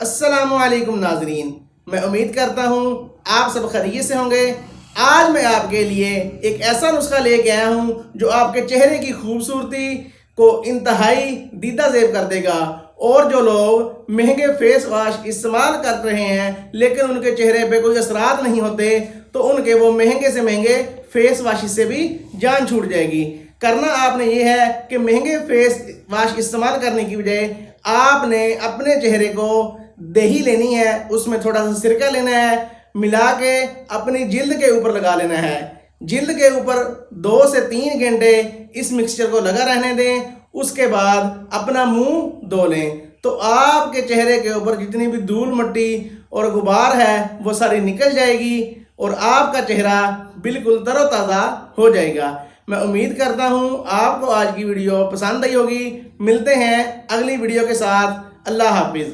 अस्सलामुअलैकुम नाजरीन, मैं उम्मीद करता हूँ आप सब खैरियत से होंगे। आज मैं आपके लिए एक ऐसा नुस्खा लेके आया हूँ जो आपके चेहरे की खूबसूरती को इंतहाई दीदा ज़ेब कर देगा। और जो लोग महंगे फेस वाश इस्तेमाल कर रहे हैं लेकिन उनके चेहरे पे कोई असरात नहीं होते, तो उनके वो महंगे से महंगे फेस वाश से भी जान छूट जाएगी। करना आपने ये है कि महंगे फेस वाश इस्तेमाल करने की बजाय आपने अपने चेहरे को दही लेनी है, उसमें थोड़ा सा सिरका लेना है, मिला के अपनी जिल्द के ऊपर लगा लेना है। जिल्द के ऊपर 2 से 3 घंटे इस मिक्सचर को लगा रहने दें। उसके बाद अपना मुंह धो लें तो आपके चेहरे के ऊपर जितनी भी धूल मिट्टी और गुबार है वो सारी निकल जाएगी और आपका चेहरा बिल्कुल तरोताज़ा हो जाएगा। मैं उम्मीद करता हूँ आपको आज की वीडियो पसंद आई होगी। मिलते हैं अगली वीडियो के साथ। अल्लाह हाफिज़।